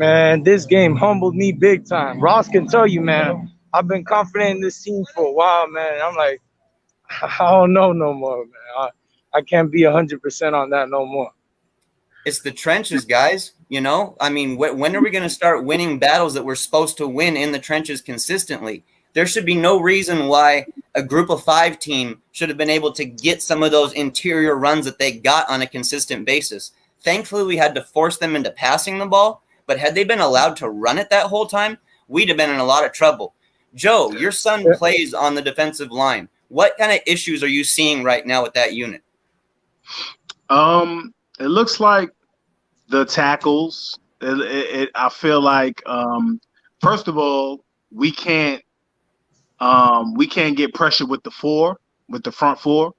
Man, this game humbled me big time. Ross can tell you, man. I've been confident in this team for a while, man. I'm like, I don't know no more, man. I can't be 100% on that no more. It's the trenches, guys. I mean, when are we going to start winning battles that we're supposed to win in the trenches consistently? There should be no reason why a group of 5 team should have been able to get some of those interior runs that they got on a consistent basis. Thankfully, we had to force them into passing the ball, but had they been allowed to run it that whole time, we'd have been in a lot of trouble. Joe, your son plays on the defensive line. What kind of issues are you seeing right now with that unit? It looks like the tackles. I feel like, first of all, we can't get pressure with the front four.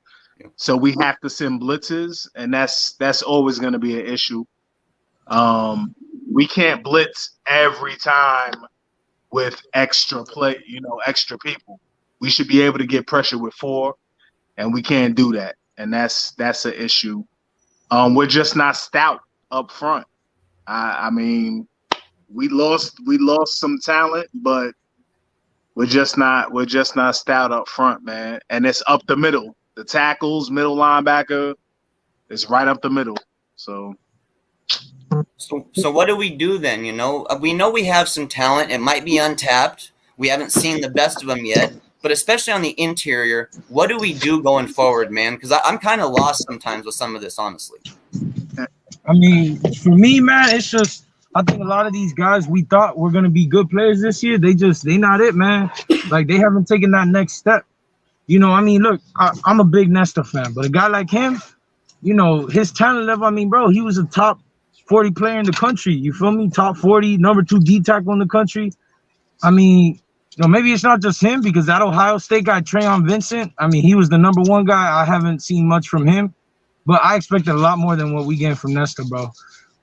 So we have to send blitzes, and that's always going to be an issue. We can't blitz every time with extra extra people. We should be able to get pressure with 4, and we can't do that, and that's an issue. We're just not stout up front. I mean, we lost some talent, but we're just not stout up front, man. And it's up the middle. The tackles, middle linebacker, it's right up the middle. So what do we do then? We know we have some talent. It might be untapped. We haven't seen the best of them yet. But especially on the interior, what do we do going forward, man? Because I'm kind of lost sometimes with some of this, honestly. I mean, for me, man, it's just I think a lot of these guys we thought were going to be good players this year, they not it, man. Like, they haven't taken that next step. I mean, look, I'm a big Nesta fan, but a guy like him, his talent level, I mean, bro, he was a top 40 player in the country. You feel me? Top 40, number 2 D tackle in the country. I mean, maybe it's not just him, because that Ohio State guy, Trayon Vincent, I mean, he was the number 1 guy. I haven't seen much from him, but I expected a lot more than what we get from Nesta, bro.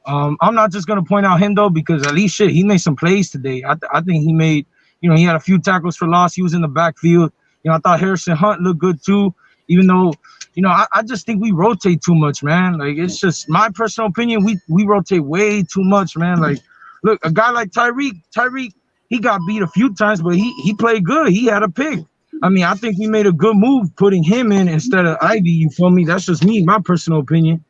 I'm not just going to point out him, though, because at least, he made some plays today. I think he made, he had a few tackles for loss. He was in the backfield. I thought Harrison Hunt looked good, too, even though, I just think we rotate too much, man. Like, it's just my personal opinion. We rotate way too much, man. Like, look, a guy like Tyreek, he got beat a few times, but he played good. He had a pick. I mean, I think we made a good move putting him in instead of Ivy. You feel me? That's just me, my personal opinion.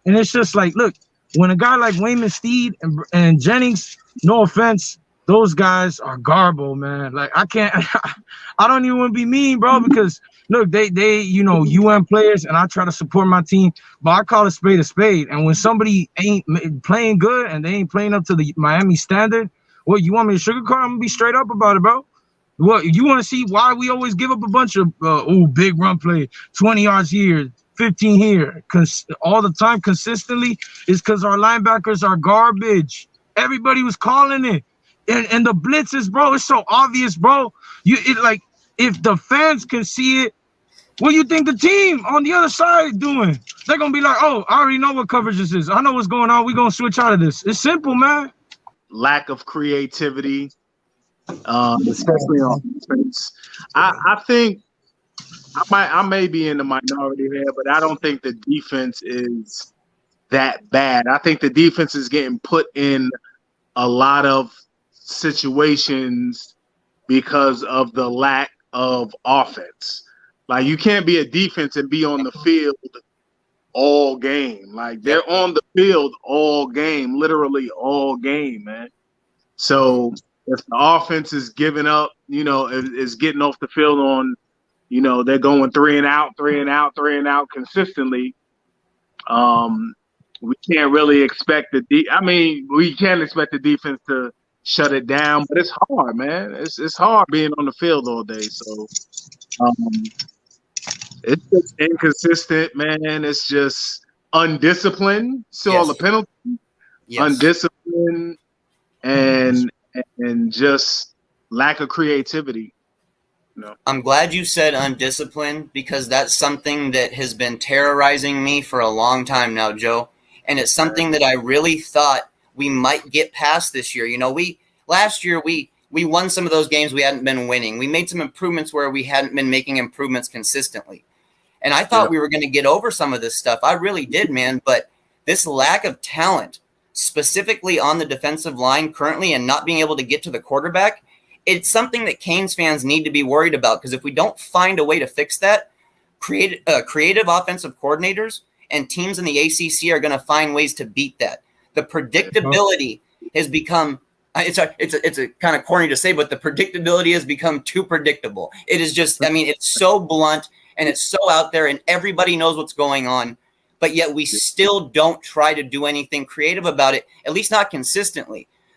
And it's just like, look, when a guy like Wayman Steed and Jennings, no offense, those guys are garble, man. Like, I can't, I don't even want to be mean, bro, because look, they UN players, and I try to support my team, but I call a spade a spade. And when somebody ain't playing good and they ain't playing up to the Miami standard, what, you want me to sugarcoat? I'm gonna be straight up about it, bro. What, you want to see why we always give up a bunch of big run play, 20 yards here, 15 here, all the time consistently? Is because our linebackers are garbage. Everybody was calling it, and the blitzes, bro, it's so obvious, bro. If the fans can see it, what do you think the team on the other side is doing? They're gonna be like, oh, I already know what coverage this is. I know what's going on. We're gonna switch out of this. It's simple, man. Lack of creativity, especially on defense. I think I may be in the minority here, but I don't think the defense is that bad. I think the defense is getting put in a lot of situations because of the lack of offense. Like, you can't be a defense and be on the field all game. Like, they're on the field all game, literally all game, man. So if the offense is giving up, is getting off the field on, they're going 3 and out consistently. We can't really expect we can't expect the defense to shut it down, but it's hard, man. It's hard being on the field all day. So it's just inconsistent, man. It's just undisciplined. So all the penalties, undisciplined, and just lack of creativity. I'm glad you said undisciplined, because that's something that has been terrorizing me for a long time now, Joe. And it's something that I really thought we might get past this year. Last year we won some of those games we hadn't been winning. We made some improvements where we hadn't been making improvements consistently. And I thought we were going to get over some of this stuff. I really did, man. But this lack of talent specifically on the defensive line currently and not being able to get to the quarterback, it's something that Canes fans need to be worried about, because if we don't find a way to fix that, creative offensive coordinators and teams in the ACC are going to find ways to beat that. The predictability has become it's a kind of corny to say, but the predictability has become too predictable. It is just, I mean, it's so blunt and it's so out there and everybody knows what's going on, but yet we still don't try to do anything creative about it, at least not consistently.